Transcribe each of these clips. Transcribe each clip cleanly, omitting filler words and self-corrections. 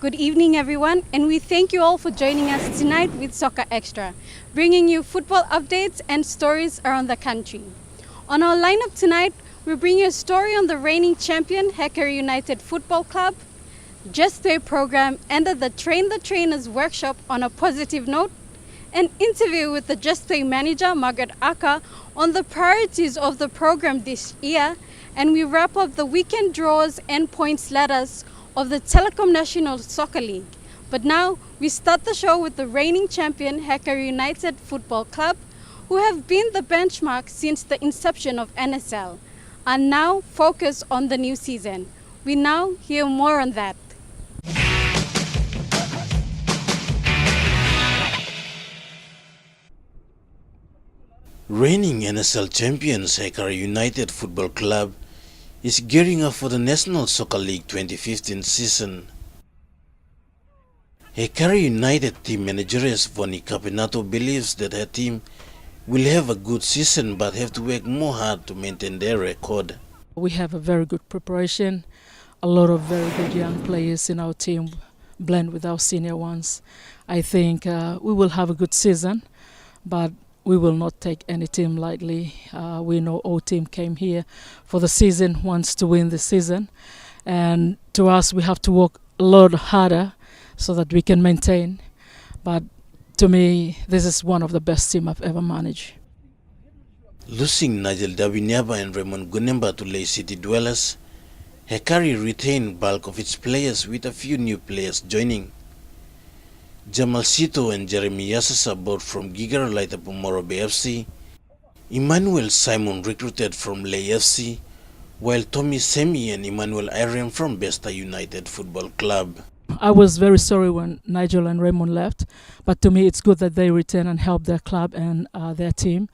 Good evening, everyone, and we thank you all for joining us tonight with Soka Xtra, bringing you football updates and stories around the country. On our lineup tonight, we bring you a story on the reigning champion, Hekari United Football Club. Just Their program ended the Train the Trainers workshop on a positive note. An interview with the Just Play manager, Margaret Aka, on the priorities of the program this year, and we wrap up the weekend draws and points ladders of the Telikom National Soccer League. But now we start the show with the reigning champion, Hekari United Football Club, who have been the benchmark since the inception of NSL, are now focused on the new season. We now hear more on that. Reigning NSL champions Hekari United Football Club is gearing up for the National Soccer League 2015 season. Hekari United team manageress Voni Capinato believes that her team will have a good season but have to work more hard to maintain their record. We have a very good preparation, a lot of very good young players in our team, blend with our senior ones. I think we will have a good season, but we will not take any team lightly. We know our team came here for the season, wants to win the season. And to us, we have to work a lot harder so that we can maintain. But to me, this is one of the best teams I've ever managed. Losing Nigel Dabinyaba and Raymond Gunemba to Lay City dwellers, Hekari retained bulk of its players with a few new players joining. Jamal Sito and Jeremy Yasasa bought from Gigara Laitapu Morobe FC. Emmanuel Simon recruited from Lay FC, while Tommy Semi and Emmanuel Irem from Besta United Football Club. I was very sorry when Nigel and Raymond left, but to me it's good that they return and help their club and their team.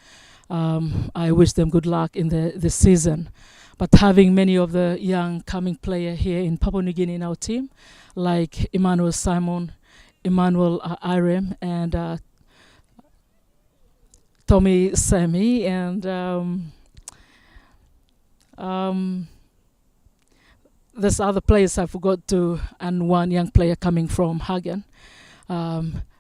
I wish them good luck in the season. But having many of the young coming players here in Papua New Guinea in our team, like Emmanuel Simon, Emmanuel Irem, and Tommy Semi, and there's other players I forgot to, and one young player coming from Hagen.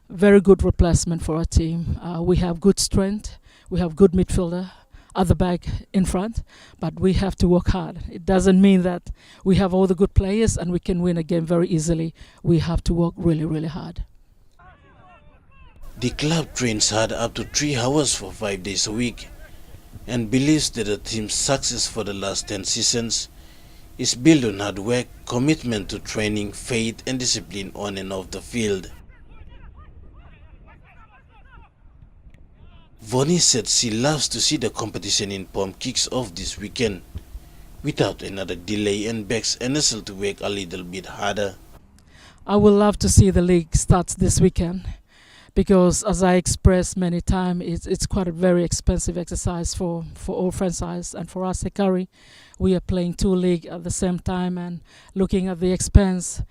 Very good replacement for our team. We have good strength, we have good midfielder at the back in front, but we have to work hard. It doesn't mean that we have all the good players and we can win a game very easily. We have to work really, really hard. The club trains hard up to 3 hours for 5 days a week and believes that the team's success for the last 10 seasons is built on hard work, commitment to training, faith and discipline on and off the field. Voni said she loves to see the competition in Pom kicks off this weekend without another delay and begs NSL to work a little bit harder. I would love to see the league start this weekend because, as I expressed many times, it's quite a very expensive exercise for all franchise, and for us Hekari, we are playing 2 leagues at the same time and looking at the expense.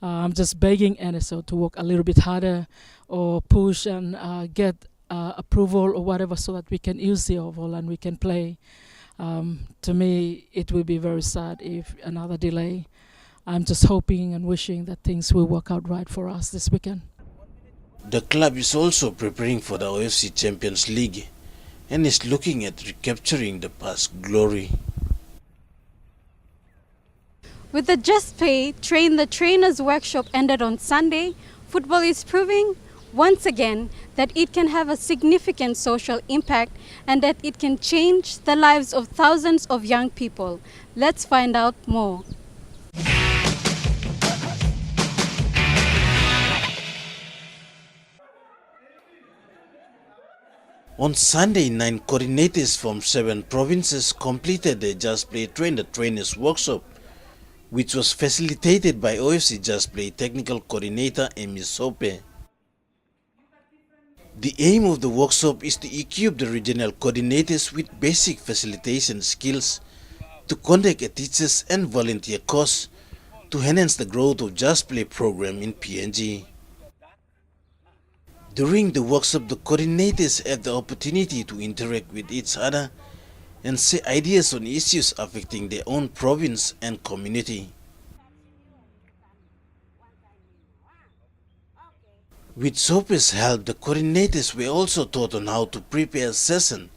I'm just begging NSL to work a little bit harder or push and get approval or whatever so that we can use the oval and we can play. To me, it will be very sad if another delay. I'm just hoping and wishing that things will work out right for us this weekend. The club is also preparing for the OFC Champions League and is looking at recapturing the past glory. With the Just Play Train the Trainers workshop ended on Sunday, football is proving once again that it can have a significant social impact and that it can change the lives of thousands of young people. Let's find out more. On Sunday, 9 coordinators from 7 provinces completed the Just Play Train the Trainers workshop, which was facilitated by OFC Just Play Technical Coordinator Amy Sope. The aim of the workshop is to equip the regional coordinators with basic facilitation skills to conduct a teachers and volunteer course to enhance the growth of Just Play program in PNG. During the workshop, the coordinators had the opportunity to interact with each other and share ideas on issues affecting their own province and community. With Sopa's help, the coordinators were also taught on how to prepare a session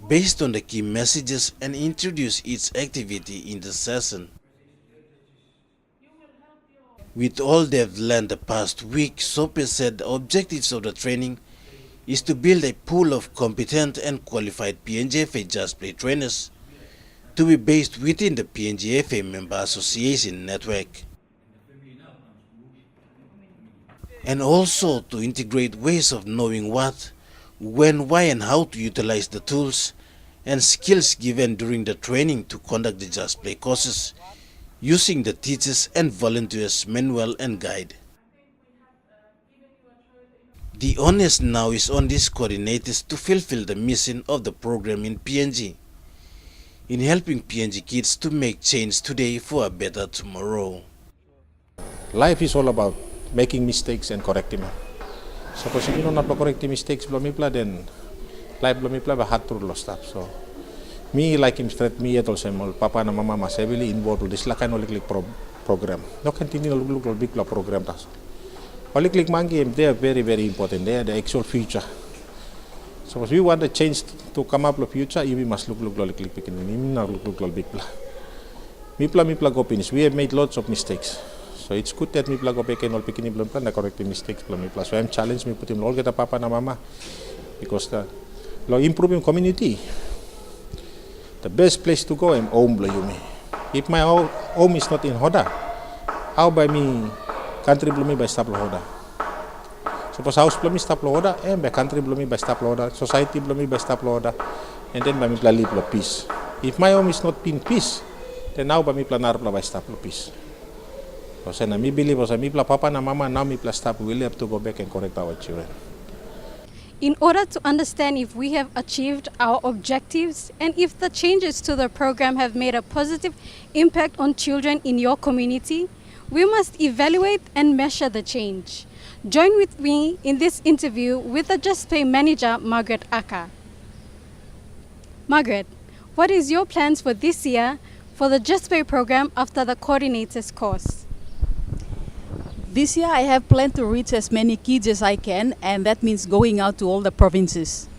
based on the key messages and introduce each activity in the session. With all they've learned the past week, Sopa said the objectives of the training is to build a pool of competent and qualified PNGFA Just Play trainers to be based within the PNGFA Member Association network, and also to integrate ways of knowing what, when, why and how to utilize the tools and skills given during the training to conduct the Just Play courses using the teachers and volunteers manual and guide. The onus now is on these coordinators to fulfill the mission of the program in PNG, in helping PNG kids to make change today for a better tomorrow. Life is all about making mistakes and correcting them. Suppose if you don't correct mistakes, then life will hard to lost stuff. So, me like him straight me at all papa and mama mas heavily involved with this like an only program. No continue look big program tas. Only click monkey they are very important. They are the actual future. So if we want the change to come up the future, we must look click picking. We not look big pla. Mipla go finish. We have made lots of mistakes. So it's good that mipla go pick and all picking plan the correcting mistakes mipla. So I'm challenged me put him all get a papa and mama because the improving community. The best place to go, I'm home, me. If my home is not in Hoda, how by me country me by stop Hoda? Suppose house me stop Hoda, and by country me by stop Hoda, society me by stop Hoda, and then by me live peace. If my home is not in peace, then now by me planar by stop peace. So I believe was me papa and mama now me stop. We will have to go back and correct our children. In order to understand if we have achieved our objectives and if the changes to the program have made a positive impact on children in your community, we must evaluate and measure the change. Join with me in this interview with the Just Play manager, Margaret Aka. Margaret, what is your plans for this year for the Just Play program after the coordinator's course? This year I have planned to reach as many kids as I can, and that means going out to all the provinces.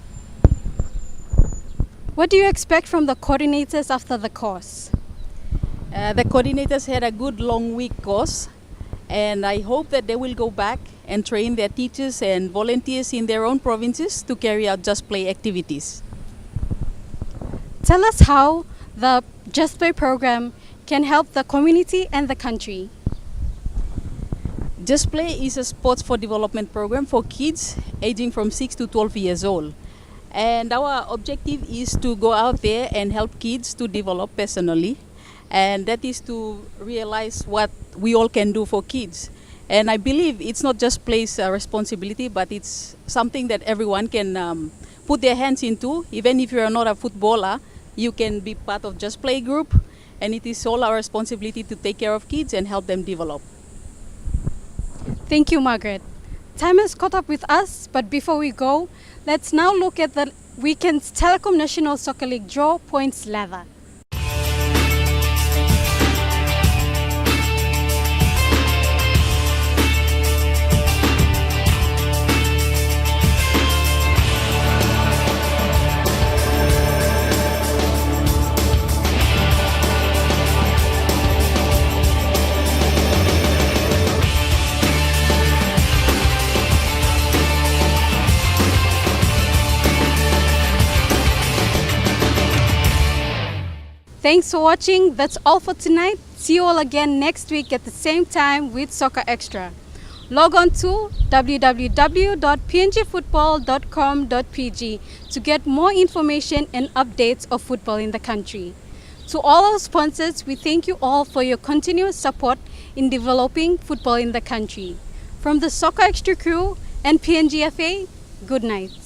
What do you expect from the coordinators after the course? The coordinators had a good long week course, and I hope that they will go back and train their teachers and volunteers in their own provinces to carry out Just Play activities. Tell us how the Just Play program can help the community and the country. Just Play is a sports for development program for kids aging from 6 to 12 years old. And our objective is to go out there and help kids to develop personally. And that is to realize what we all can do for kids. And I believe it's not Just Play's responsibility, but it's something that everyone can put their hands into. Even if you are not a footballer, you can be part of Just Play group. And it is all our responsibility to take care of kids and help them develop. Thank you, Margaret. Time has caught up with us, but before we go, let's now look at the weekend's Telikom National Soccer League draw points ladder. Thanks for watching. That's all for tonight. See you all again next week at the same time with Soka Xtra. Log on to www.pngfootball.com.pg to get more information and updates of football in the country. To all our sponsors, we thank you all for your continuous support in developing football in the country. From the Soka Xtra crew and PNGFA, good night.